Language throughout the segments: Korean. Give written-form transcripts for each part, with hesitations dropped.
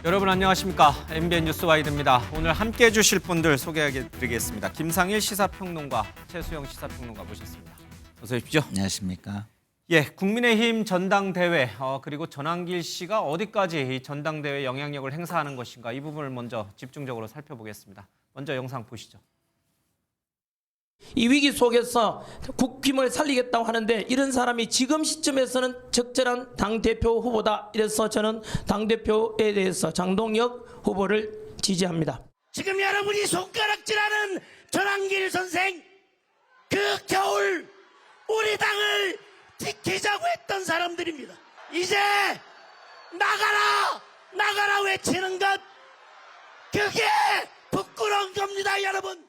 여러분 안녕하십니까? MBN 뉴스와이드입니다. 오늘 함께해 주실 분들 소개해드리겠습니다. 김상일 시사평론가, 최수영 시사평론가 모셨습니다. 어서 오십시오. 안녕하십니까? 예, 국민의힘 전당대회 그리고 전환길 씨가 어디까지 이 전당대회 영향력을 행사하는 것인가 이 부분을 먼저 집중적으로 살펴보겠습니다. 먼저 영상 보시죠. 이 위기 속에서 국힘을 살리겠다고 하는데 이런 사람이 지금 시점에서는 적절한 당대표 후보다. 이래서 저는 당대표에 대해서 장동혁 후보를 지지합니다. 지금 여러분이 손가락질하는 전환길 선생, 그 겨울 우리 당을 지키자고 했던 사람들입니다. 이제 나가라 나가라 외치는 것, 그게 부끄러운 겁니다. 여러분,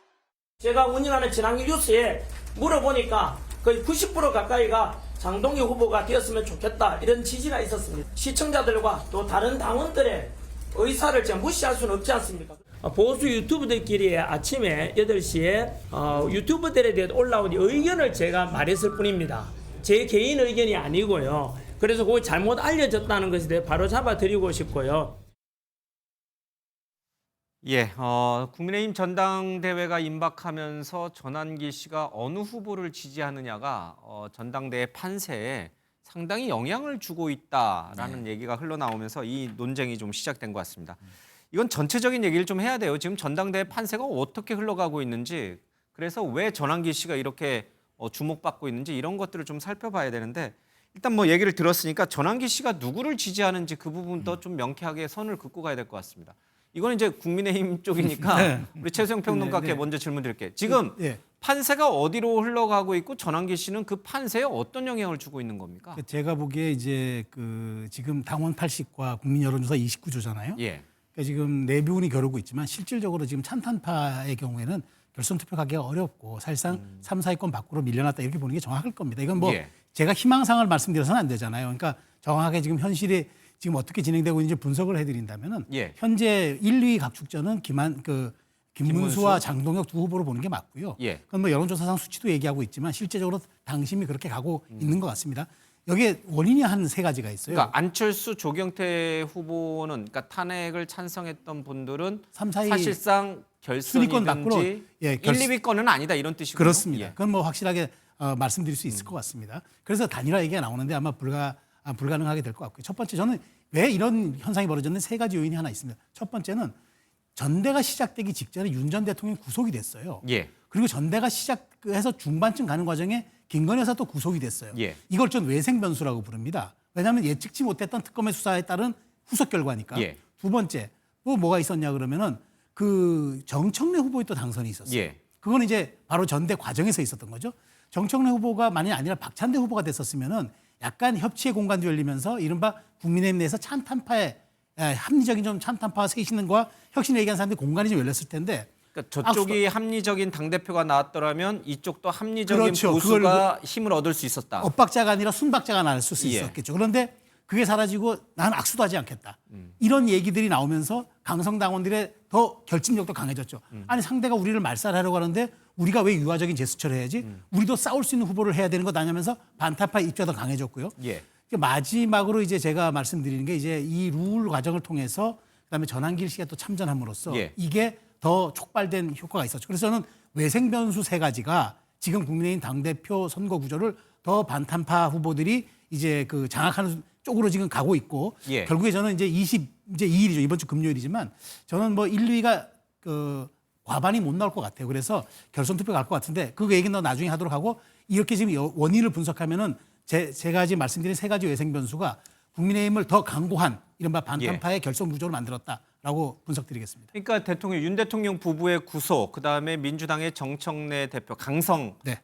제가 운영하는 전환길 뉴스에 물어보니까 거의 90% 가까이가 장동혁 후보가 되었으면 좋겠다, 이런 지지가 있었습니다. 시청자들과 또 다른 당원들의 의사를 제가 무시할 수는 없지 않습니까? 보수 유튜브들끼리 아침에 8시에 유튜브들에 대해 올라온 의견을 제가 말했을 뿐입니다. 제 개인 의견이 아니고요. 그래서 그거 잘못 알려졌다는 것에 대해 바로 잡아드리고 싶고요. 예, 국민의힘 전당대회가 임박하면서 전환길 씨가 어느 후보를 지지하느냐가 전당대회 판세에 상당히 영향을 주고 있다라는 얘기가 흘러나오면서 이 논쟁이 좀 시작된 것 같습니다. 이건 전체적인 얘기를 좀 해야 돼요. 지금 전당대회 판세가 어떻게 흘러가고 있는지, 그래서 왜 전환길 씨가 이렇게 주목받고 있는지 이런 것들을 좀 살펴봐야 되는데, 일단 뭐 얘기를 들었으니까 전환길 씨가 누구를 지지하는지 그 부분도 좀 명쾌하게 선을 긋고 가야 될 것 같습니다. 이거는 이제 국민의힘 쪽이니까 네. 우리 최수영 평론가께 네. 먼저 질문 드릴게요. 지금 네. 판세가 어디로 흘러가고 있고 전환길 씨는 그 판세에 어떤 영향을 주고 있는 겁니까? 제가 보기에 이제 지금 당원 80과 국민 여론조사 29조잖아요. 예. 그러니까 지금 내부운이 겨루고 있지만 실질적으로 지금 찬탄파의 경우에는 결선 투표 가기가 어렵고 사실상 3, 4위권 밖으로 밀려났다, 이렇게 보는 게 정확할 겁니다. 이건 뭐 예. 제가 희망상을 말씀드려서는 안 되잖아요. 그러니까 정확하게 지금 현실이 지금 어떻게 진행되고 있는지 분석을 해드린다면은 예. 현재 1, 2위 각축전은 김문수와 김문수? 장동혁 두 후보로 보는 게 맞고요. 예. 그건 뭐 여론조사상 수치도 얘기하고 있지만 실제적으로 당심이 그렇게 가고 있는 것 같습니다. 여기에 원인이 한 세 가지가 있어요. 그러니까 안철수, 조경태 후보는, 그러니까 탄핵을 찬성했던 분들은 3, 4위 사실상 순위권 밖으로, 결선이든지 예, 1, 2위권은 아니다, 이런 뜻이군요. 그렇습니다. 예. 그건 뭐 확실하게 말씀드릴 수 있을 것 같습니다. 그래서 단일화 얘기가 나오는데 아마 불가능하게 될 것 같고요. 첫 번째, 저는 왜 이런 현상이 벌어졌는지 세 가지 요인이 하나 있습니다. 첫 번째는 전대가 시작되기 직전에 윤 전 대통령이 구속이 됐어요. 예. 그리고 전대가 시작해서 중반쯤 가는 과정에 김건희 여사 또 구속이 됐어요. 예. 이걸 전 외생 변수라고 부릅니다. 왜냐하면 예측치 못했던 특검의 수사에 따른 후속 결과니까. 예. 두 번째, 또 뭐가 있었냐 그러면은 그 정청래 후보의 또 당선이 있었어요. 예. 그건 이제 바로 전대 과정에서 있었던 거죠. 정청래 후보가 만약에 아니라 박찬대 후보가 됐었으면은 약간 협치의 공간도 열리면서 이른바 국민의힘 내에서 찬탄파의 합리적인 좀 찬탄파 쇄신과 혁신을 얘기하는 사람들이 공간이 좀 열렸을 텐데, 그러니까 저쪽이 합리적인 당대표가 나왔더라면 이쪽도 합리적인 그렇죠. 보수가 힘을 얻을 수 있었다. 엇박자가 아니라 순박자가 날 수 예. 있었겠죠. 그런데 그게 사라지고 난 악수도 하지 않겠다. 이런 얘기들이 나오면서 강성당원들의 더 결집력도 강해졌죠. 아니, 상대가 우리를 말살하려고 하는데 우리가 왜 유화적인 제스처를 해야지? 우리도 싸울 수 있는 후보를 해야 되는 것 아니면서 반타파 입장도 강해졌고요. 예. 마지막으로 이제 제가 말씀드리는 게 이제 이 룰 과정을 통해서 그다음에 전환길 씨가 또 참전함으로써 예. 이게 더 촉발된 효과가 있었죠. 그래서 저는 외생 변수 세 가지가 지금 국민의힘 당대표 선거 구조를 더 반탄파 후보들이 이제 장악하는 쪽으로 지금 가고 있고, 예. 결국에 저는 이제 2일이죠. 이번 주 금요일이지만 저는 뭐 1, 2위가 과반이 못 나올 것 같아요. 그래서 결선 투표 갈 것 같은데 그 얘기는 더 나중에 하도록 하고, 이렇게 지금 원인을 분석하면은 제가 지금 말씀드린 세 가지 외생 변수가 국민의힘을 더 강고한 이른바 반탄파의 결선 구조를 만들었다라고 분석드리겠습니다. 그러니까 윤 대통령 부부의 구속, 그다음에 민주당의 정청래 대표 강성인 네.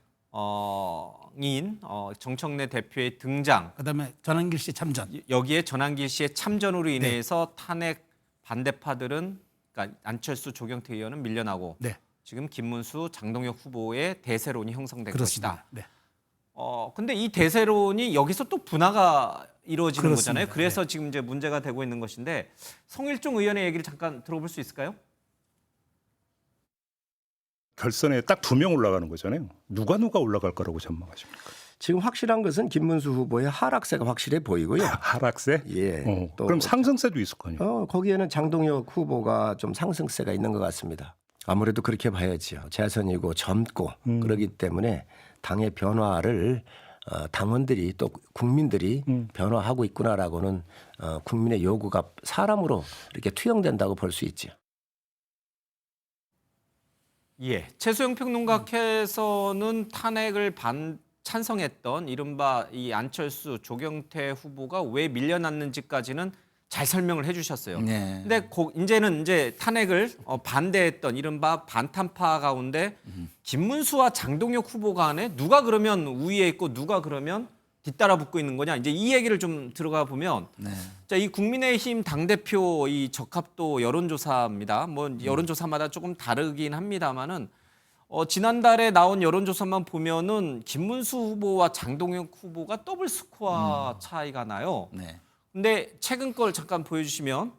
정청래 대표의 등장, 그다음에 전환길 씨 참전. 여기에 전환길 씨의 참전으로 인해서 탄핵 반대파들은, 그러니까 안철수, 조경태 의원은 밀려나고 네. 지금 김문수, 장동혁 후보의 대세론이 형성된 그렇습니다. 것이다. 네. 근데 이 대세론이 여기서 또 분화가 이루어지는 그렇습니다. 거잖아요. 그래서 지금 이제 문제가 되고 있는 것인데, 성일종 의원의 얘기를 잠깐 들어볼 수 있을까요? 결선에 딱 2명 올라가는 거잖아요. 누가 올라갈 거라고 전망하십니까? 지금 확실한 것은 김문수 후보의 하락세가 확실해 보이고요. 하락세? 예. 또 그럼 상승세도 있을 거 아니에요? 거기에는 장동혁 후보가 좀 상승세가 있는 것 같습니다. 아무래도 그렇게 봐야지요. 재선이고 젊고 그러기 때문에 당의 변화를 당원들이 또 국민들이 변화하고 있구나라고는 국민의 요구가 사람으로 이렇게 투영된다고 볼 수 있죠. 예, 최수영 평론가께서는 탄핵을 찬성했던 이른바 이 안철수, 조경태 후보가 왜 밀려났는지까지는 잘 설명을 해주셨어요. 네. 근데 이제는 이제 탄핵을 반대했던 이른바 반탄파 가운데 김문수와 장동혁 후보 간에 누가 그러면 우위에 있고 누가 그러면 뒤따라 붙고 있는 거냐, 이제 이 얘기를 좀 들어가 보면, 네. 자, 이 국민의힘 당대표 이 적합도 여론조사입니다. 뭐 여론조사마다 조금 다르긴 합니다만은 지난달에 나온 여론조사만 보면은 김문수 후보와 장동혁 후보가 더블 스코어 차이가 나요. 네. 근데 최근 걸 잠깐 보여주시면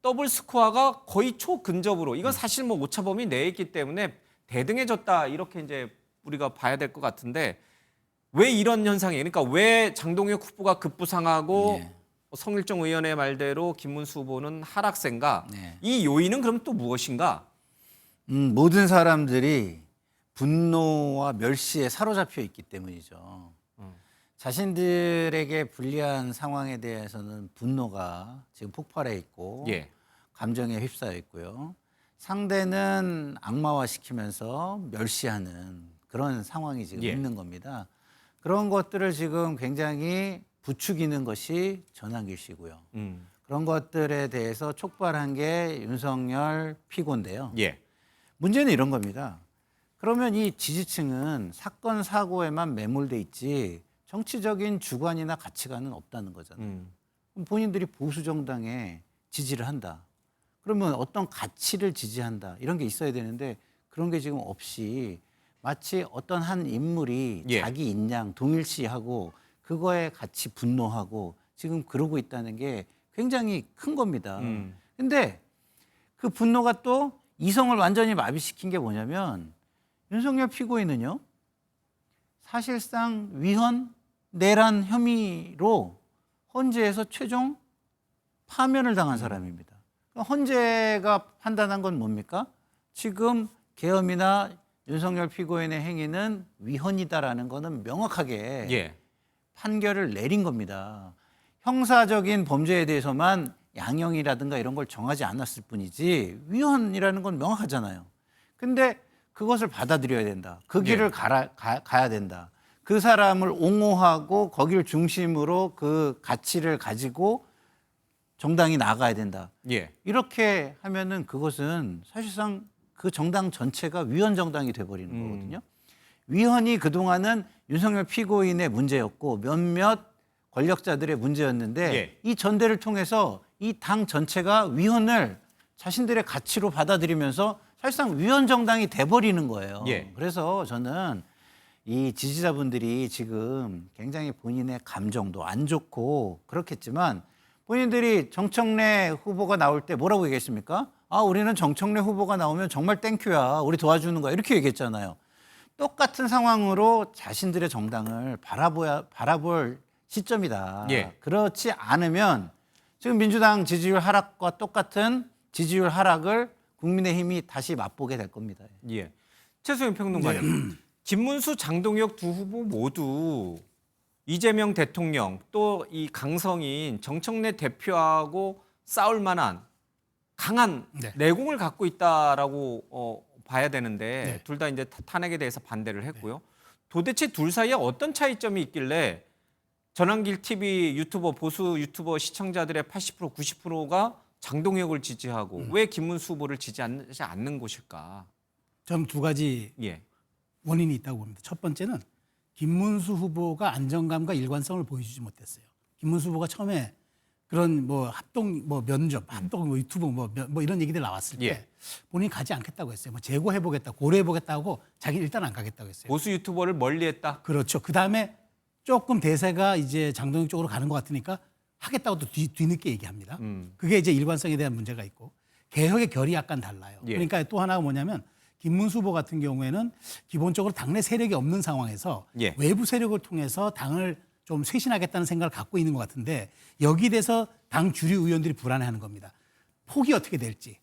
더블 스코어가 거의 초근접으로, 이건 사실 뭐 오차범위 내에 있기 때문에 대등해졌다 이렇게 이제 우리가 봐야 될 것 같은데, 왜 이런 현상이, 그러니까 왜 장동혁 후보가 급부상하고 네. 성일종 의원의 말대로 김문수 후보는 하락세인가? 네. 이 요인은 그럼 또 무엇인가? 모든 사람들이 분노와 멸시에 사로잡혀 있기 때문이죠. 자신들에게 불리한 상황에 대해서는 분노가 지금 폭발해 있고 예. 감정에 휩싸여 있고요. 상대는 악마화시키면서 멸시하는 그런 상황이 지금 예. 있는 겁니다. 그런 것들을 지금 굉장히 부추기는 것이 전환길 씨고요. 그런 것들에 대해서 촉발한 게 윤석열 피고인데요. 예. 문제는 이런 겁니다. 그러면 이 지지층은 사건 사고에만 매몰돼 있지 정치적인 주관이나 가치관은 없다는 거잖아요. 그럼 본인들이 보수 정당에 지지를 한다. 그러면 어떤 가치를 지지한다. 이런 게 있어야 되는데 그런 게 지금 없이 마치 어떤 한 인물이 예. 자기 인양 동일시하고 그거에 같이 분노하고 지금 그러고 있다는 게 굉장히 큰 겁니다. 근데 그 분노가 또 이성을 완전히 마비시킨 게 뭐냐면 윤석열 피고인은요. 사실상 위헌, 내란 혐의로 헌재에서 최종 파면을 당한 사람입니다. 헌재가 판단한 건 뭡니까? 지금 계엄이나 윤석열 피고인의 행위는 위헌이다라는 거는 명확하게 예. 판결을 내린 겁니다. 형사적인 범죄에 대해서만 양형이라든가 이런 걸 정하지 않았을 뿐이지 위헌이라는 건 명확하잖아요. 근데 그것을 받아들여야 된다. 그 길을 가야 된다. 그 사람을 옹호하고 거기를 중심으로 그 가치를 가지고 정당이 나가야 된다. 예. 이렇게 하면은 그것은 사실상 그 정당 전체가 위헌 정당이 돼버리는 거거든요. 위헌이 그동안은 윤석열 피고인의 문제였고 몇몇 권력자들의 문제였는데 예. 이 전대를 통해서 이 당 전체가 위헌을 자신들의 가치로 받아들이면서 사실상 위헌 정당이 돼버리는 거예요. 예. 그래서 저는 이 지지자분들이 지금 굉장히 본인의 감정도 안 좋고 그렇겠지만 본인들이 정청래 후보가 나올 때 뭐라고 얘기했습니까? 아, 우리는 정청래 후보가 나오면 정말 땡큐야. 우리 도와주는 거야. 이렇게 얘기했잖아요. 똑같은 상황으로 자신들의 정당을 바라볼 시점이다. 예. 그렇지 않으면 지금 민주당 지지율 하락과 똑같은 지지율 하락을 국민의힘이 다시 맛보게 될 겁니다. 예. 최수영 평론가님, 김문수, 장동혁 두 후보 모두 이재명 대통령 또 이 강성인 정청래 대표하고 싸울 만한 강한 네. 내공을 갖고 있다라고 봐야 되는데 네. 둘 다 이제 탄핵에 대해서 반대를 했고요. 도대체 둘 사이에 어떤 차이점이 있길래 전환길 TV 유튜버, 보수 유튜버 시청자들의 80% 90%가 장동혁을 지지하고 왜 김문수 후보를 지지하지 않는 것일까? 저는 두 가지 예. 원인이 있다고 봅니다. 첫 번째는 김문수 후보가 안정감과 일관성을 보여주지 못했어요. 김문수 후보가 처음에 그런 뭐 합동 뭐 면접, 합동 뭐 유튜브 뭐 이런 얘기들 나왔을 때 예. 본인이 가지 않겠다고 했어요. 뭐 재고해보겠다, 고려해보겠다고 자기 일단 안 가겠다고 했어요. 보수 유튜버를 멀리했다. 그렇죠. 그 다음에 조금 대세가 이제 장동혁 쪽으로 가는 것 같으니까 하겠다고 또 뒤늦게 얘기합니다. 그게 이제 일관성에 대한 문제가 있고 개혁의 결이 약간 달라요. 예. 그러니까 또 하나가 뭐냐면 김문수 후보 같은 경우에는 기본적으로 당내 세력이 없는 상황에서 예. 외부 세력을 통해서 당을 좀 쇄신하겠다는 생각을 갖고 있는 것 같은데 여기에 대해서 당 주류 의원들이 불안해하는 겁니다. 폭이 어떻게 될지,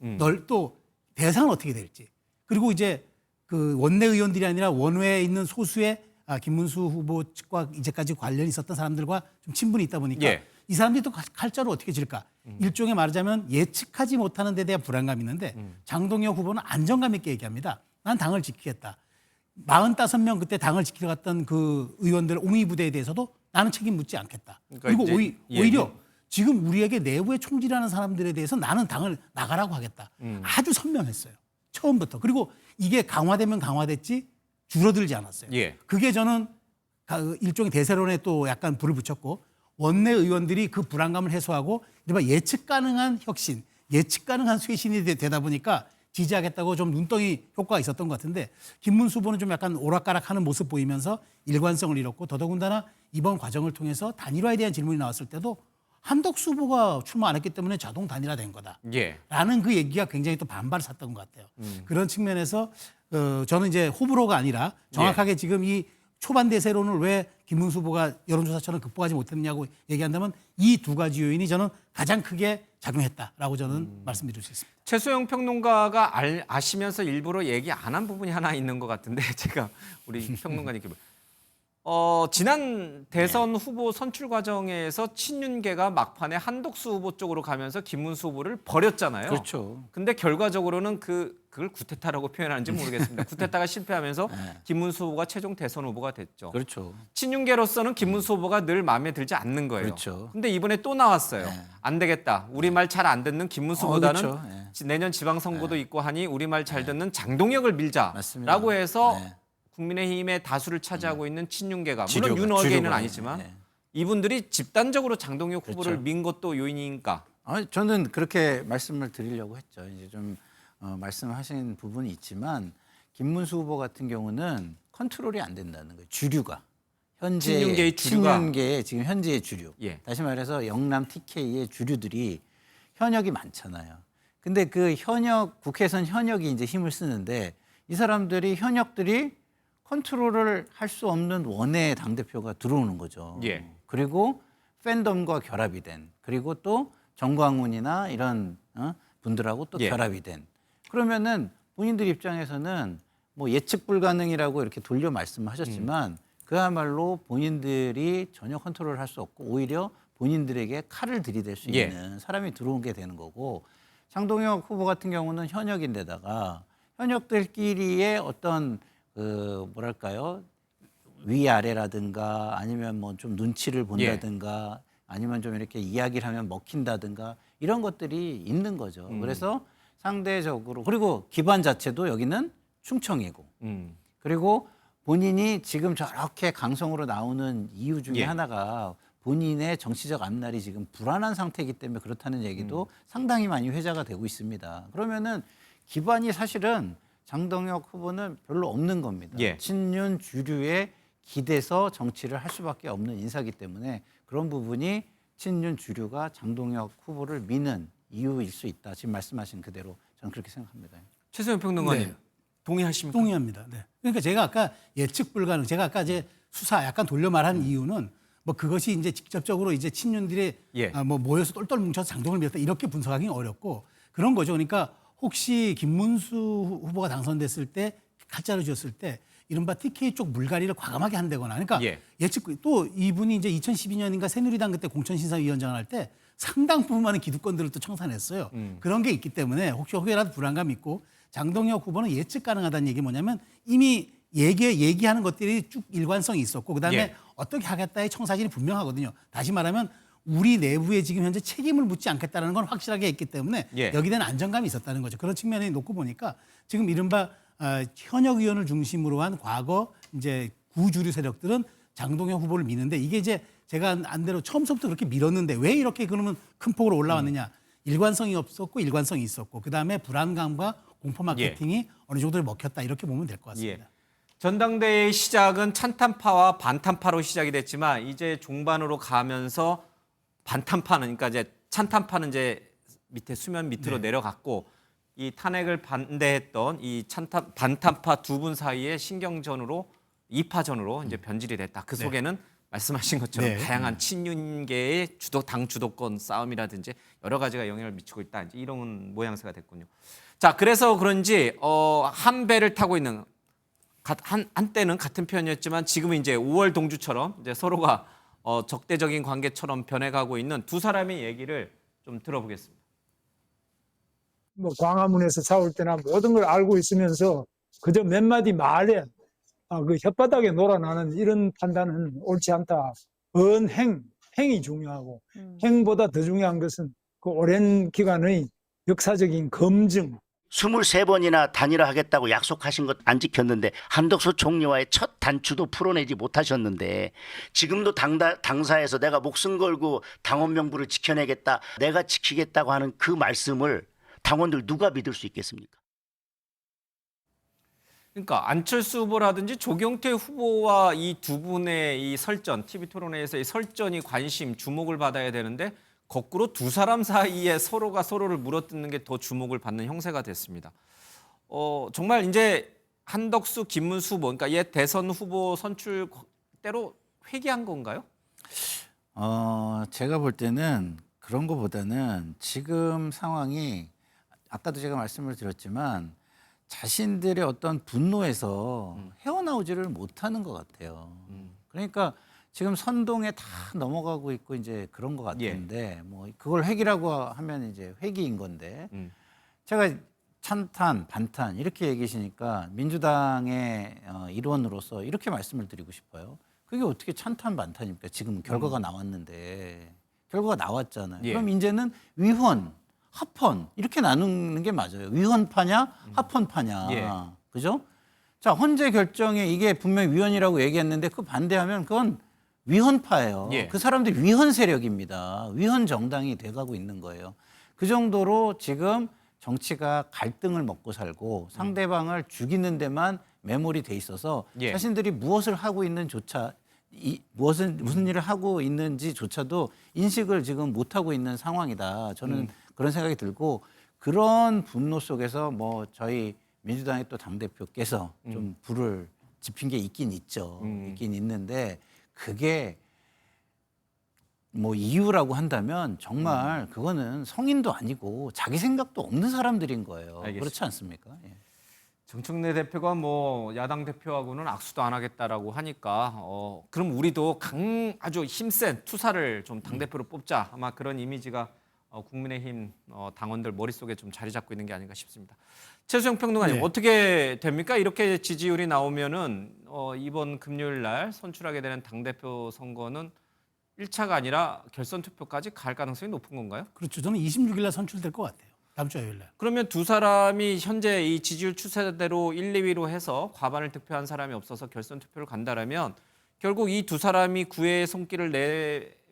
또 대상은 어떻게 될지, 그리고 이제 그 원내 의원들이 아니라 원외에 있는 소수의 김문수 후보 측과 이제까지 관련이 있었던 사람들과 좀 친분이 있다 보니까 예. 이 사람들이 또 칼자루 어떻게 질까? 일종의 말하자면 예측하지 못하는 데 대한 불안감이 있는데 장동혁 후보는 안정감 있게 얘기합니다. 난 당을 지키겠다. 45명 그때 당을 지키러 갔던 그 의원들 옹의 부대에 대해서도 나는 책임 묻지 않겠다. 그러니까 그리고 이제 오히려 지금 우리에게 내부에 총질하는 사람들에 대해서 나는 당을 나가라고 하겠다. 아주 선명했어요. 처음부터. 그리고 이게 강화되면 강화됐지 줄어들지 않았어요. 예. 그게 저는 일종의 대세론에 또 약간 불을 붙였고 원내 의원들이 그 불안감을 해소하고 이른바 예측 가능한 혁신, 예측 가능한 쇄신이 되다 보니까 지지하겠다고 좀 눈덩이 효과가 있었던 것 같은데 김문수 후보는 좀 약간 오락가락하는 모습 보이면서 일관성을 잃었고 더더군다나 이번 과정을 통해서 단일화에 대한 질문이 나왔을 때도 한덕수 후보가 출마 안 했기 때문에 자동 단일화된 거다. 예. 라는 그 얘기가 굉장히 또 반발을 샀던 것 같아요. 그런 측면에서 저는 이제 호불호가 아니라 정확하게 지금 이 초반 대세론을 왜 김문수 후보가 여론조사처럼 극복하지 못했느냐고 얘기한다면 이 두 가지 요인이 저는 가장 크게 작용했다라고 저는 말씀드릴 수 있습니다. 최소영 평론가가 아시면서 일부러 얘기 안 한 부분이 하나 있는 것 같은데 제가 우리 평론가님께 지난 대선 후보 선출 과정에서 친윤계가 막판에 한덕수 후보 쪽으로 가면서 김문수 후보를 버렸잖아요. 그렇죠. 근데 결과적으로는 그걸 구테타라고 표현하는지 모르겠습니다. 구테타가 실패하면서 김문수 후보가 최종 대선 후보가 됐죠. 그렇죠. 친윤계로서는 김문수 후보가 늘 마음에 들지 않는 거예요. 그렇죠. 근데 이번에 또 나왔어요. 안 되겠다. 우리 말 잘 안 듣는 김문수보다는 그렇죠. 내년 지방선거도 있고 하니 우리 말 잘 듣는 장동혁을 밀자라고 맞습니다. 해서 네. 국민의힘의 다수를 차지하고 있는 친윤계가 물론 지류가, 윤어게는 지류가. 아니지만 네. 이분들이 집단적으로 장동혁 후보를 그렇죠. 민 것도 요인이니까. 저는 그렇게 말씀을 드리려고 했죠. 이제 좀 말씀하신 부분이 있지만 김문수 후보 같은 경우는 컨트롤이 안 된다는 거예요. 주류가 현재 친윤계의 주류가. 친윤계의 지금 현재의 주류. 예. 다시 말해서 영남 TK의 주류들이 현역이 많잖아요. 근데 그 현역 국회에선 현역이 이제 힘을 쓰는데 이 사람들이 현역들이 컨트롤을 할 수 없는 원외 당대표가 들어오는 거죠. 예. 그리고 팬덤과 결합이 된 그리고 또 정광훈이나 이런 분들하고 또 예. 결합이 된 그러면은 본인들 입장에서는 뭐 예측 불가능이라고 이렇게 돌려 말씀하셨지만 그야말로 본인들이 전혀 컨트롤을 할 수 없고 오히려 본인들에게 칼을 들이댈 수 예. 있는 사람이 들어오게 되는 거고 장동혁 후보 같은 경우는 현역인데다가 현역들끼리의 어떤 뭐랄까요 위아래라든가 아니면 뭐 좀 눈치를 본다든가 아니면 좀 이렇게 이야기를 하면 먹힌다든가 이런 것들이 있는 거죠. 그래서 상대적으로 그리고 기반 자체도 여기는 충청이고 그리고 본인이 지금 저렇게 강성으로 나오는 이유 중에 예. 하나가 본인의 정치적 앞날이 지금 불안한 상태이기 때문에 그렇다는 얘기도 상당히 많이 회자가 되고 있습니다. 그러면은 기반이 사실은 장동혁 후보는 별로 없는 겁니다. 예. 친윤 주류에 기대서 정치를 할 수밖에 없는 인사이기 때문에 그런 부분이 친윤 주류가 장동혁 후보를 미는 이유일 수 있다. 지금 말씀하신 그대로 저는 그렇게 생각합니다. 최소영 평론가님 네. 동의하십니까? 동의합니다. 네. 그러니까 제가 아까 예측 불가능, 제가 아까 이제 수사 약간 돌려 말한 이유는 뭐 그것이 이제 직접적으로 이제 친윤들이 예. 뭐 모여서 똘똘 뭉쳐서 장동을 밀었다 이렇게 분석하기 어렵고 그런 거죠. 그러니까 혹시 김문수 후보가 당선됐을 때 칼자루 쥐었을 때 이른바 TK 쪽 물갈이를 과감하게 한다거나 그러니까 예. 예측 또 이분이 이제 2012년인가 새누리당 그때 공천심사위원장을 할 때 상당 부분 많은 기득권들을 또 청산했어요. 그런 게 있기 때문에 혹시라도 불안감이 있고 장동혁 후보는 예측 가능하다는 얘기 뭐냐면 이미 얘기하는 것들이 쭉 일관성이 있었고 그다음에 예. 어떻게 하겠다의 청사진이 분명하거든요. 다시 말하면 우리 내부에 지금 현재 책임을 묻지 않겠다는 건 확실하게 했기 때문에 예. 여기에 대한 안정감이 있었다는 거죠. 그런 측면에 놓고 보니까 지금 이른바 현역 의원을 중심으로 한 과거 이제 구주류 세력들은 장동혁 후보를 미는데 이게 이제 제가 안대로 처음부터 그렇게 밀었는데 왜 이렇게 그러면 큰 폭으로 올라왔느냐. 일관성이 없었고 일관성이 있었고 그다음에 불안감과 공포 마케팅이 어느 정도 먹혔다 이렇게 보면 될 것 같습니다. 예. 전당대회의 시작은 찬탄파와 반탄파로 시작이 됐지만 이제 종반으로 가면서 반탄파는 그러니까 이제 찬탄파는 이제 밑에 수면 밑으로 내려갔고 이 탄핵을 반대했던 이 반탄파 두 분 사이의 신경전으로 2파전으로 이제 변질이 됐다. 그 속에는 말씀하신 것처럼 네. 다양한 친윤계의 당 주도권 싸움이라든지 여러 가지가 영향을 미치고 있다. 이제 이런 모양새가 됐군요. 자, 그래서 그런지 한 배를 타고 있는 한때는 같은 편이었지만 지금은 이제 5월 동주처럼 이제 서로가 적대적인 관계처럼 변해가고 있는 두 사람의 얘기를 좀 들어보겠습니다. 뭐 광화문에서 싸울 때나 모든 걸 알고 있으면서 그저 몇 마디 말에 그 혓바닥에 놀아나는 이런 판단은 옳지 않다. 행이 중요하고 행보다 더 중요한 것은 그 오랜 기간의 역사적인 검증. 23번이나 단일화하겠다고 약속하신 것 안 지켰는데 한덕수 총리와의 첫 단추도 풀어내지 못하셨는데 지금도 당사에서 내가 목숨 걸고 당원 명부를 지켜내겠다, 내가 지키겠다고 하는 그 말씀을 당원들 누가 믿을 수 있겠습니까? 그러니까 안철수 후보라든지 조경태 후보와 이 두 분의 이 설전, TV 토론회에서의 설전이 관심, 주목을 받아야 되는데 거꾸로 두 사람 사이에 서로가 서로를 물어뜯는 게 더 주목을 받는 형세가 됐습니다. 정말 이제 한덕수, 김문수 후보, 그러니까 옛 대선 후보 선출 때로 회귀한 건가요? 제가 볼 때는 그런 거보다는 지금 상황이 아까도 제가 말씀을 드렸지만 자신들의 어떤 분노에서 헤어나오지를 못하는 것 같아요. 그러니까 지금 선동에 다 넘어가고 있고 이제 그런 것 같은데 뭐 그걸 회기라고 하면 이제 회기인 건데 제가 찬탄, 반탄 이렇게 얘기하시니까 민주당의 일원으로서 이렇게 말씀을 드리고 싶어요. 그게 어떻게 찬탄, 반탄입니까? 지금 결과가 나왔는데 결과가 나왔잖아요. 그럼 이제는 위헌, 합헌 이렇게 나누는 게 맞아요. 위헌파냐, 합헌파냐, 그죠? 자, 헌재 결정에 이게 분명히 위헌이라고 얘기했는데 그 반대하면 그건 위헌파예요. 그 사람들이 위헌 세력입니다. 위헌 정당이 돼가고 있는 거예요. 그 정도로 지금 정치가 갈등을 먹고 살고 상대방을 죽이는 데만 매몰이 돼 있어서 자신들이 무엇을 하고 있는조차 무슨 일을 하고 있는지조차도 인식을 지금 못 하고 있는 상황이다. 저는 그런 생각이 들고 그런 분노 속에서 뭐 저희 민주당의 또 당대표께서 좀 불을 지핀 게 있긴 있죠. 있긴 있는데 그게 뭐 이유라고 한다면 정말 그거는 성인도 아니고 자기 생각도 없는 사람들인 거예요. 알겠습니다. 그렇지 않습니까? 예. 정청래 대표가 뭐 야당 대표하고는 악수도 안 하겠다라고 하니까 그럼 우리도 아주 힘센 투사를 좀 당대표로 뽑자. 아마 그런 이미지가 국민의힘 당원들 머릿속에 좀 자리 잡고 있는 게 아닌가 싶습니다. 최수영 평론가님 어떻게 됩니까? 이렇게 지지율이 나오면은 이번 금요일 날 선출하게 되는 당대표 선거는 1차가 아니라 결선 투표까지 갈 가능성이 높은 건가요? 그렇죠. 저는 26일 날 선출될 것 같아요. 다음 주 화요일 날. 그러면 두 사람이 현재 이 지지율 추세대로 1, 2위로 해서 과반을 득표한 사람이 없어서 결선 투표를 간다라면 결국 이 두 사람이 구애의 손길을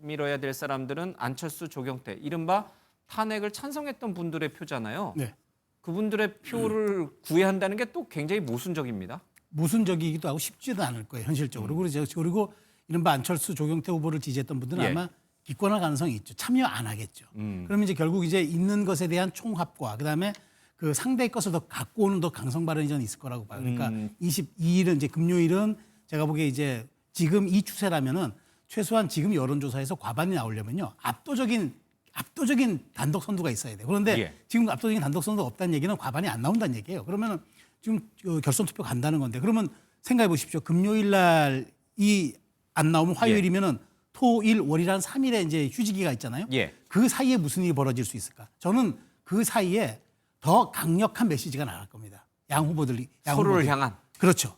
내밀어야 될 사람들은 안철수, 조경태, 이른바 탄핵을 찬성했던 분들의 표잖아요. 네. 그분들의 표를 구애한다는 게 또 굉장히 모순적입니다. 모순적이기도 하고 쉽지도 않을 거예요, 현실적으로. 그리고 이른바 안철수, 조경태 후보를 지지했던 분들은 아마 기권할 가능성이 있죠. 참여 안 하겠죠. 그러면 이제 결국 이제 있는 것에 대한 총합과 그다음에 그 상대의 것을 더 갖고 오는 더 강성 발언이 저는 있을 거라고 봐요. 그러니까 22일은 이제 금요일은 제가 보기에 이제 지금 이 추세라면은 최소한 지금 여론조사에서 과반이 나오려면요 압도적인 단독 선두가 있어야 돼요. 그런데 지금 압도적인 단독 선두가 없다는 얘기는 과반이 안 나온다는 얘기예요. 그러면은 지금 결선 투표 간다는 건데 그러면 생각해 보십시오. 금요일 날이 안 나오면 화요일이면은 토, 일, 월이라는 3일에 이제 휴지기가 있잖아요. 그 사이에 무슨 일이 벌어질 수 있을까? 저는 그 사이에 더 강력한 메시지가 나갈 겁니다. 양 후보들이 서로를 향한. 그렇죠.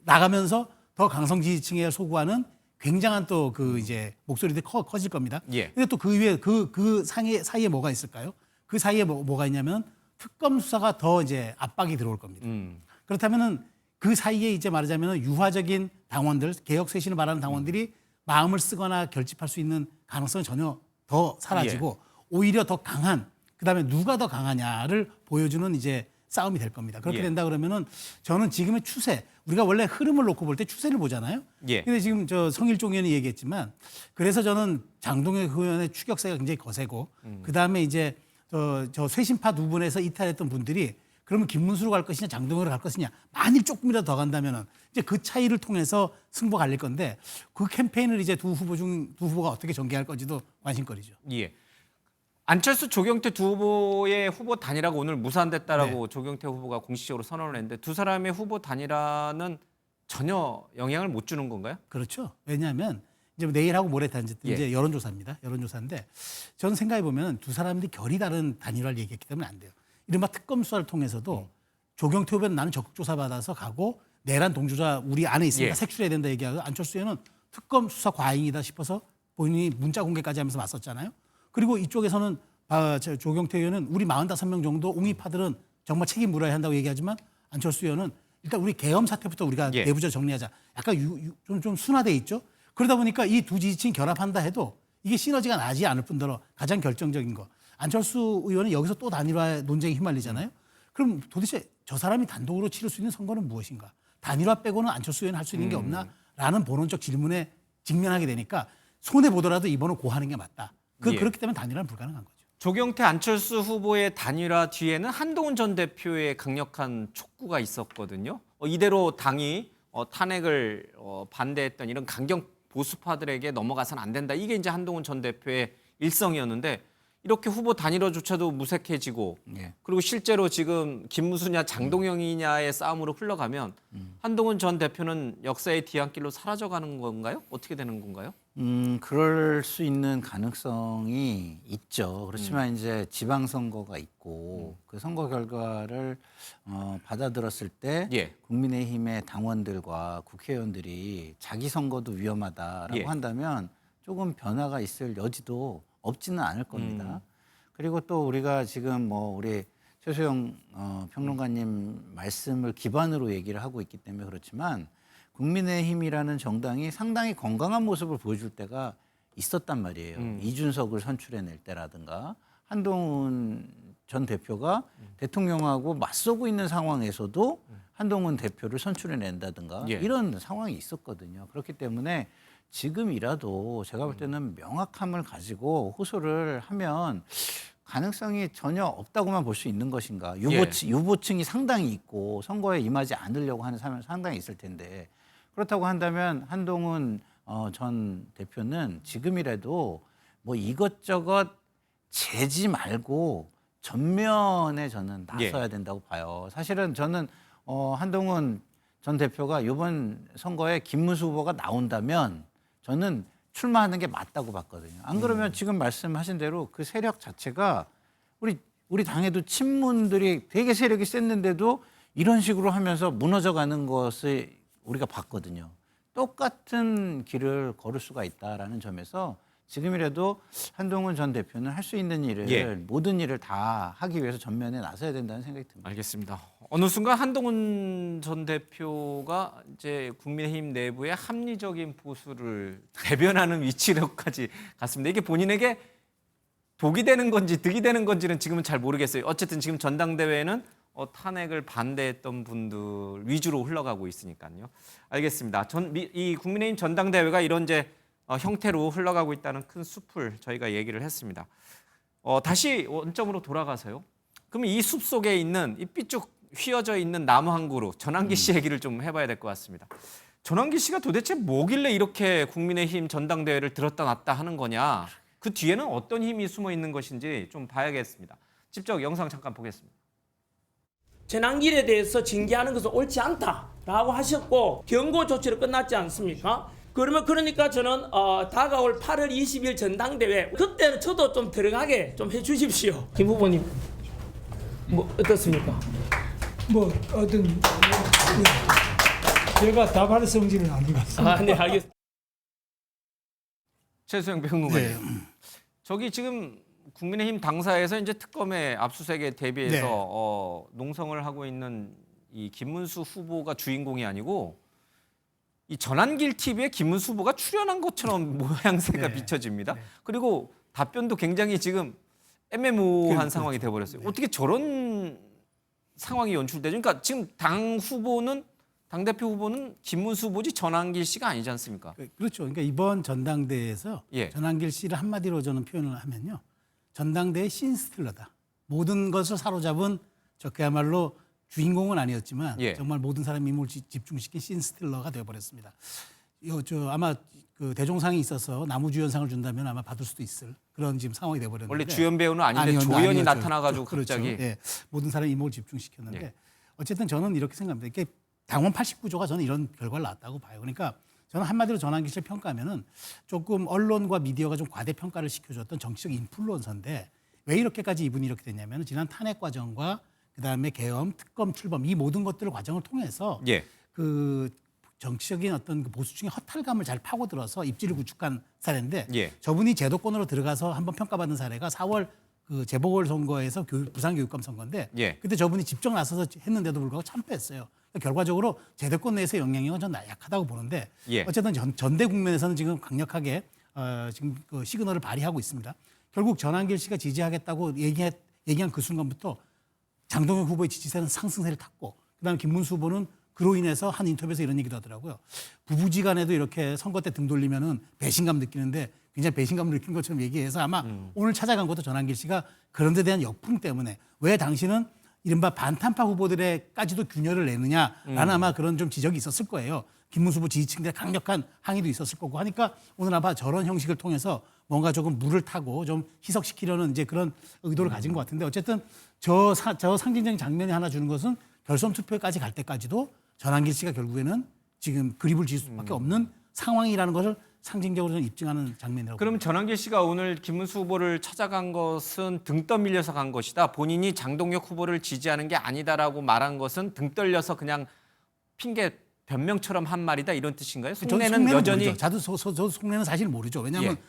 나가면서 더 강성 지지층에 소구하는 굉장한 또 그 이제 목소리들이 커질 겁니다. 근데 또 그 위에 그 사이에 뭐가 있을까요? 그 사이에 뭐가 있냐면 특검 수사가 더 이제 압박이 들어올 겁니다. 그렇다면은 그 사이에 이제 말하자면 유화적인 당원들, 개혁 쇄신을 바라는 당원들이 마음을 쓰거나 결집할 수 있는 가능성은 전혀 더 사라지고 오히려 더 강한, 그다음에 누가 더 강하냐를 보여주는 이제 싸움이 될 겁니다. 그렇게 된다 그러면은 저는 지금의 추세, 우리가 원래 흐름을 놓고 볼 때 추세를 보잖아요. 근데 지금 저 성일종 의원이 얘기했지만 그래서 저는 장동혁 의원의 추격세가 굉장히 거세고 그다음에 이제 저 쇄신파 두 분에서 이탈했던 분들이 그러면 김문수로 갈 것이냐 장동혁으로 갈 것이냐 만일 조금이라도 더 간다면은 이제 그 차이를 통해서 승부가 갈릴 건데 그 캠페인을 이제 두 후보가 어떻게 전개할 건지도 관심거리죠. 예. 안철수 조경태 두 후보의 후보 단일화가 오늘 무산됐다라고 네. 조경태 후보가 공식적으로 선언을 했는데 두 사람의 후보 단일화는 전혀 영향을 못 주는 건가요? 그렇죠. 왜냐하면 이제 내일하고 모레 이제 예. 여론조사입니다. 여론조사인데 저는 생각해 보면 두 사람들이 결이 다른 단일화를 얘기했기 때문에 안 돼요. 이른바 특검 수사를 통해서도 조경태 후보는 나는 적극 조사 받아서 가고 내란 동조자 우리 안에 있으니까 예. 색출해야 된다 얘기하고 안철수 의원은 특검 수사 과잉이다 싶어서 본인이 문자 공개까지 하면서 맞섰잖아요. 그리고 이쪽에서는 조경태 의원은 우리 45명 정도 옹이파들은 정말 책임 물어야 한다고 얘기하지만 안철수 의원은 일단 우리 계엄 사태부터 우리가 예. 내부적으로 정리하자. 약간 좀 순화돼 있죠. 그러다 보니까 이 두 지지층 결합한다 해도 이게 시너지가 나지 않을 뿐더러 가장 결정적인 거. 안철수 의원은 여기서 또 단일화 논쟁에 휘말리잖아요. 그럼 도대체 저 사람이 단독으로 치를 수 있는 선거는 무엇인가? 단일화 빼고는 안철수 의원은 할 수 있는 게 없나? 라는 본원적 질문에 직면하게 되니까 손해보더라도 이번은 고하는 게 맞다. 예. 그렇기 때문에 단일화는 불가능한 거죠. 조경태 안철수 후보의 단일화 뒤에는 한동훈 전 대표의 강력한 촉구가 있었거든요. 이대로 당이 탄핵을 반대했던 이런 강경 보수파들에게 넘어가서는 안 된다. 이게 이제 한동훈 전 대표의 일성이었는데 이렇게 후보 단일화조차도 무색해지고 예. 그리고 실제로 지금 김무수냐 장동영이냐의 싸움으로 흘러가면 한동훈 전 대표는 역사의 뒤안길로 사라져가는 건가요? 어떻게 되는 건가요? 그럴 수 있는 가능성이 있죠. 그렇지만 이제 지방선거가 있고 그 선거 결과를 받아들었을 때 예. 국민의힘의 당원들과 국회의원들이 자기 선거도 위험하다라고 예. 한다면 조금 변화가 있을 여지도 없지는 않을 겁니다. 그리고 또 우리가 지금 뭐 우리 최수영 평론가님 말씀을 기반으로 얘기를 하고 있기 때문에 그렇지만 국민의힘이라는 정당이 상당히 건강한 모습을 보여줄 때가 있었단 말이에요. 이준석을 선출해낼 때라든가 한동훈 전 대표가 대통령하고 맞서고 있는 상황에서도 한동훈 대표를 선출해낸다든가 예. 이런 상황이 있었거든요. 그렇기 때문에 지금이라도 제가 볼 때는 명확함을 가지고 호소를 하면 가능성이 전혀 없다고만 볼 수 있는 것인가. 유보층이 상당히 있고 선거에 임하지 않으려고 하는 사람이 상당히 있을 텐데 그렇다고 한다면 한동훈 전 대표는 지금이라도 뭐 이것저것 재지 말고 전면에 저는 나서야 된다고 봐요. 사실은 저는 한동훈 전 대표가 이번 선거에 김문수 후보가 나온다면 저는 출마하는 게 맞다고 봤거든요. 안 그러면 지금 말씀하신 대로 그 세력 자체가 우리 당에도 친문들이 되게 세력이 셌는데도 이런 식으로 하면서 무너져가는 것을 우리가 봤거든요. 똑같은 길을 걸을 수가 있다라는 점에서 지금이라도 한동훈 전 대표는 할 수 있는 일을 예. 모든 일을 다 하기 위해서 전면에 나서야 된다는 생각이 듭니다. 알겠습니다. 어느 순간 한동훈 전 대표가 이제 국민의힘 내부의 합리적인 보수를 대변하는 위치로까지 갔습니다. 이게 본인에게 독이 되는 건지 득이 되는 건지는 지금은 잘 모르겠어요. 어쨌든 지금 전당대회는 탄핵을 반대했던 분들 위주로 흘러가고 있으니까요. 알겠습니다. 이 국민의힘 전당대회가 이런 이제 형태로 흘러가고 있다는 큰 숲을 저희가 얘기를 했습니다. 다시 원점으로 돌아가서요. 그럼 이 숲 속에 있는 이 삐쭉 휘어져 있는 나무 한 그루 전환기 씨 얘기를 좀 해봐야 될 것 같습니다. 전환기 씨가 도대체 뭐길래 이렇게 국민의힘 전당대회를 들었다 놨다 하는 거냐? 그 뒤에는 어떤 힘이 숨어 있는 것인지 좀 봐야겠습니다. 직접 영상 잠깐 보겠습니다. 전환길에 대해서 징계하는 것은 옳지 않다라고 하셨고 경고 조치로 끝났지 않습니까? 그러니까 저는 다가올 8월 20일 전당대회 그때는 저도 좀 들어가게 좀 해주십시오. 김 후보님 뭐 어떻습니까? 뭐 어떤 제가 답할 성질은 아닌 것 같습니다. 네 알겠습니다. 최수영 평론가님. 저기 지금 국민의힘 당사에서 이제 특검의 압수수색에 대비해서 농성을 하고 있는 이 김문수 후보가 주인공이 아니고 이 전환길 TV에 김문수 후보가 출연한 것처럼 모양새가 비춰집니다. 그리고 답변도 굉장히 지금 애매모호한 상황이 돼버렸어요. 어떻게 저런 상황이 연출되죠? 그러니까 지금 당대표 후보는 김문수 후보지 전환길 씨가 아니지 않습니까? 그렇죠. 그러니까 이번 전당대회에서 예. 전환길 씨를 한마디로 저는 표현을 하면요. 전당대회 씬스틸러다. 모든 것을 사로잡은 저 그야말로 주인공은 아니었지만 예. 정말 모든 사람 힘을 집중시킨 씬스틸러가 되어버렸습니다. 아마 그 대종상이 있어서 나무주연상을 준다면 아마 받을 수도 있을 그런 지금 상황이 되어버렸는데 원래 주연 배우는 아닌데 아니었- 조연이 아니었죠. 나타나가지고 그렇죠. 갑자기 예. 모든 사람의 이목을 집중시켰는데 예. 어쨌든 저는 이렇게 생각합니다. 이게 당원 89조가 저는 이런 결과를 낳았다고 봐요. 그러니까 저는 한마디로 전환기 씨를 평가하면은 조금 언론과 미디어가 좀 과대평가를 시켜줬던 정치적 인플루언서인데 왜 이렇게까지 이분이 이렇게 됐냐면 지난 탄핵 과정과 그다음에 계엄, 특검, 출범 이 모든 것들을 과정을 통해서 예. 그 정치적인 어떤 그 보수층의 허탈감을 잘 파고들어서 입지를 구축한 사례인데 예. 저분이 제도권으로 들어가서 한번 평가받은 사례가 4월 그 재보궐 선거에서 부산교육감 선거인데 예. 그때 저분이 직접 나서서 했는데도 불구하고 참패했어요. 그러니까 결과적으로 제도권 내에서의 영향력은 전 약하다고 보는데 예. 어쨌든 전대 국면에서는 지금 강력하게 지금 그 시그널을 발휘하고 있습니다. 결국 전환길 씨가 지지하겠다고 얘기한 그 순간부터 장동혁 후보의 지지세는 상승세를 탔고 그다음에 김문수 후보는 그로 인해서 한 인터뷰에서 이런 얘기도 하더라고요. 부부지간에도 이렇게 선거 때 등 돌리면은 배신감 느끼는데 굉장히 배신감을 느낀 것처럼 얘기해서 아마 오늘 찾아간 것도 전환길 씨가 그런 데 대한 역풍 때문에 왜 당신은 이른바 반탄파 후보들에까지도 균열을 내느냐라는 아마 그런 좀 지적이 있었을 거예요. 김문수 후보 지지층들의 강력한 항의도 있었을 거고 하니까 오늘 아마 저런 형식을 통해서 뭔가 조금 물을 타고 좀 희석시키려는 이제 그런 의도를 가진 것 같은데 어쨌든 저 상징적인 장면이 하나 주는 것은 결선 투표까지 갈 때까지도 전환길 씨가 결국에는 지금 그립을 지을 수밖에 없는 상황이라는 것을 상징적으로 좀 입증하는 장면이라고. 그럼 전환길 씨가 오늘 김문수 후보를 찾아간 것은 등 떠밀려서 간 것이다. 본인이 장동혁 후보를 지지하는 게 아니다라고 말한 것은 등 떨려서 그냥 핑계 변명처럼 한 말이다 이런 뜻인가요? 속내는 여전히 모르죠. 저도 속내는 사실 모르죠. 왜냐하면 예.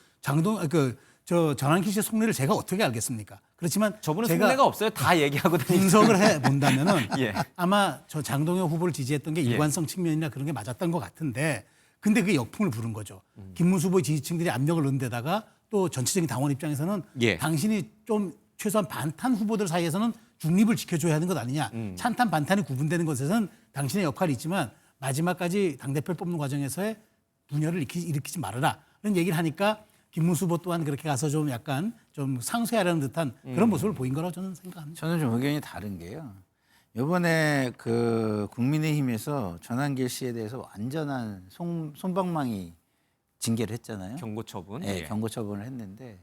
전환길 씨의 속내를 제가 어떻게 알겠습니까? 그렇지만 저분은 제가 속내가 없어요. 다 얘기하고 다니니까. 분석을 해 본다면은 예. 아마 저 장동혁 후보를 지지했던 게 예. 일관성 측면이나 그런 게 맞았던 것 같은데 근데 그게 역풍을 부른 거죠. 김문수 후보의 지지층들이 압력을 넣은 데다가 또 전체적인 당원 입장에서는 예. 당신이 좀 최소한 반탄 후보들 사이에서는 중립을 지켜줘야 하는 것 아니냐. 찬탄 반탄이 구분되는 것에서는 당신의 역할이 있지만 마지막까지 당대표를 뽑는 과정에서의 분열을 일으키지 말아라. 이런 얘기를 하니까 김문수 후보 또한 그렇게 가서 좀 약간 좀 상쇄하려는 듯한 그런 모습을 보인 거라고 저는 생각합니다. 저는 좀 의견이 다른 게요. 이번에 그 국민의힘에서 전환길 씨에 대해서 완전한 솜방망이 징계를 했잖아요. 경고 처분. 네, 예. 경고 처분을 했는데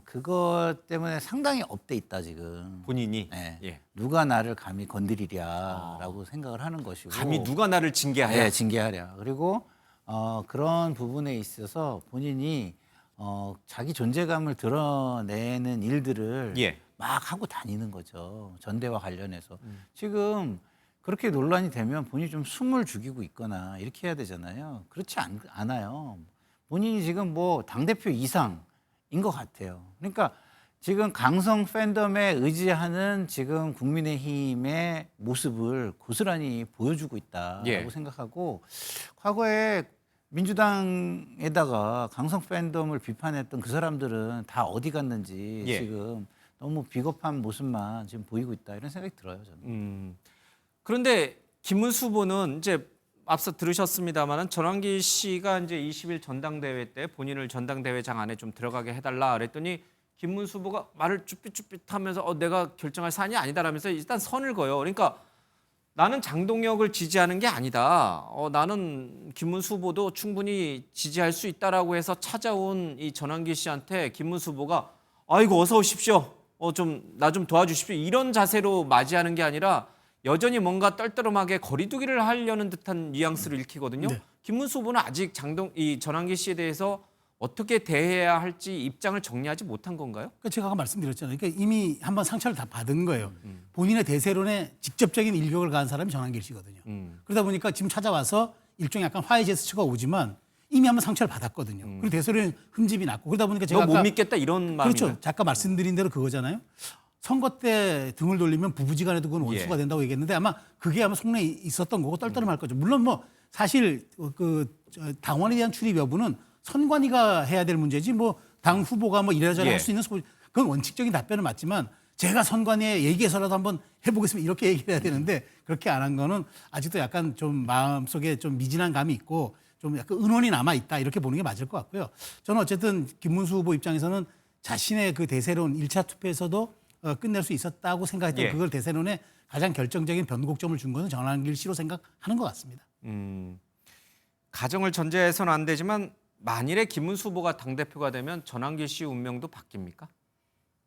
그것 때문에 상당히 업돼 있다 지금. 본인이 네. 예. 누가 나를 감히 건드리랴라고 생각을 하는 것이고. 감히 누가 나를 징계하냐. 네, 징계하랴. 그리고 그런 부분에 있어서 본인이 자기 존재감을 드러내는 일들을 예. 막 하고 다니는 거죠. 전대와 관련해서. 지금 그렇게 논란이 되면 본인이 좀 숨을 죽이고 있거나 이렇게 해야 되잖아요. 그렇지 않아요. 본인이 지금 뭐 당대표 이상인 것 같아요. 그러니까 지금 강성 팬덤에 의지하는 지금 국민의힘의 모습을 고스란히 보여주고 있다라고 예. 생각하고 과거에 민주당에다가 강성 팬덤을 비판했던 그 사람들은 다 어디 갔는지 예. 지금 너무 비겁한 모습만 지금 보이고 있다 이런 생각이 들어요 저는. 그런데 김문수 후보는 이제 앞서 들으셨습니다만은 전환기 씨가 이제 20일 전당대회 때 본인을 전당대회장 안에 좀 들어가게 해달라 그랬더니 김문수 후보가 말을 쭈삣쭈삣하면서 내가 결정할 사안이 아니다라면서 일단 선을 그어요. 그러니까 나는 장동혁을 지지하는 게 아니다. 나는 김문수 후보도 충분히 지지할 수 있다라고 해서 찾아온 이 전환기 씨한테 김문수 후보가 아이고 어서 오십시오. 나 좀 도와주십시오. 이런 자세로 맞이하는 게 아니라 여전히 뭔가 떨떠름하게 거리두기를 하려는 듯한 뉘앙스를 읽히거든요. 네. 김문수 후보는 아직 이 전환기 씨에 대해서 어떻게 대해야 할지 입장을 정리하지 못한 건가요? 그러니까 제가 아까 말씀드렸잖아요. 그러니까 이미 한번 상처를 다 받은 거예요. 본인의 대세론에 직접적인 일격을 가한 사람이 전환길 씨거든요. 그러다 보니까 지금 찾아와서 일종의 약간 화해 제스처가 오지만 이미 한번 상처를 받았거든요. 그리고 대세론에 흠집이 났고 그러다 보니까 제가 너 못 아까 믿겠다 이런 마음인가요? 그렇죠. 아까 말씀드린 대로 그거잖아요. 선거 때 등을 돌리면 부부지간에도 그건 원수가 예. 된다고 얘기했는데 아마 그게 아마 속내에 있었던 거고 떨떠름할 거죠. 물론 뭐 사실 당원에 대한 출입 여부는 선관위가 해야 될 문제지 뭐 당 후보가 뭐 이래저래 예. 할 수 있는 그건 원칙적인 답변은 맞지만 제가 선관위에 얘기해서라도 한번 해보겠습니다 이렇게 얘기를 해야 되는데 그렇게 안 한 거는 아직도 약간 좀 마음속에 좀 미진한 감이 있고 좀 약간 은원이 남아 있다 이렇게 보는 게 맞을 것 같고요. 저는 어쨌든 김문수 후보 입장에서는 자신의 그 대세론 1차 투표에서도 끝낼 수 있었다고 생각했던 예. 그걸 대세론에 가장 결정적인 변곡점을 준 것은 전환길 씨로 생각하는 것 같습니다. 가정을 전제해서는 안 되지만 만일에 김문수 후보가 당대표가 되면 전환길 씨 운명도 바뀝니까?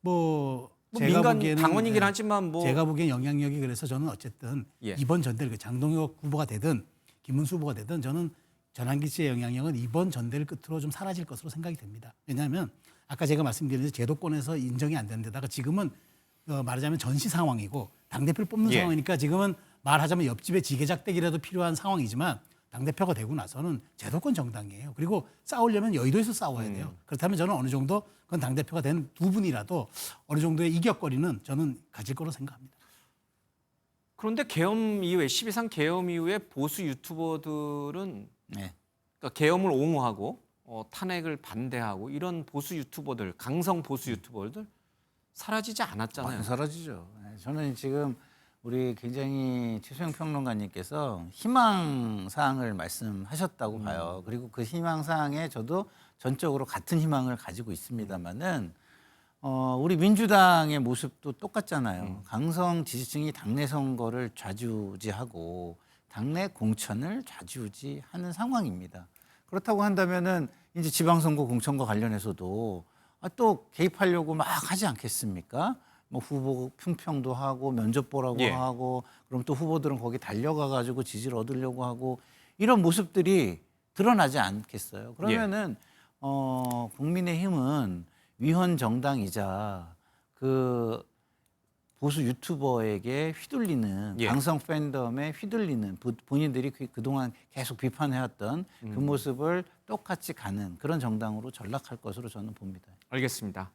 뭐 제가 민간 보기에는 당원이긴 예, 하지만 뭐 제가 보기엔 영향력이 그래서 저는 어쨌든 예. 이번 전대를 장동혁 후보가 되든 김문수 후보가 되든 저는 전환길 씨의 영향력은 이번 전대를 끝으로 좀 사라질 것으로 생각이 됩니다. 왜냐하면 아까 제가 말씀드린 제도권에서 인정이 안 되는 데다가 지금은 말하자면 전시 상황이고 당대표를 뽑는 예. 상황이니까 지금은 말하자면 옆집에 지게작대기라도 필요한 상황이지만 당대표가 되고 나서는 제도권 정당이에요. 그리고 싸우려면 여의도에서 싸워야 돼요. 그렇다면 저는 어느 정도 그건 당대표가 된 두 분이라도 어느 정도의 이격거리는 저는 가질 거로 생각합니다. 그런데 계엄 이후에 12.3 계엄 이후에 보수 유튜버들은 네. 그러니까 계엄을 옹호하고 탄핵을 반대하고 이런 보수 유튜버들, 강성 보수 유튜버들 사라지지 않았잖아요. 많이 사라지죠. 네, 저는 지금 우리 굉장히 최소영 평론가님께서 희망 사항을 말씀하셨다고 봐요. 그리고 그 희망 사항에 저도 전적으로 같은 희망을 가지고 있습니다만은 우리 민주당의 모습도 똑같잖아요. 강성 지지층이 당내 선거를 좌지우지하고 당내 공천을 좌지우지하는 상황입니다. 그렇다고 한다면은 이제 지방선거 공천과 관련해서도 또 개입하려고 막 하지 않겠습니까? 뭐 후보 품평도 하고 면접 보라고 예. 하고 그럼 또 후보들은 거기 달려가 가지고 지지를 얻으려고 하고 이런 모습들이 드러나지 않겠어요. 그러면은 국민의힘은 위헌 정당이자 그 보수 유튜버에게 휘둘리는 예. 강성 팬덤에 휘둘리는 본인들이 그동안 계속 비판해왔던 그 모습을 똑같이 가는 그런 정당으로 전락할 것으로 저는 봅니다. 알겠습니다.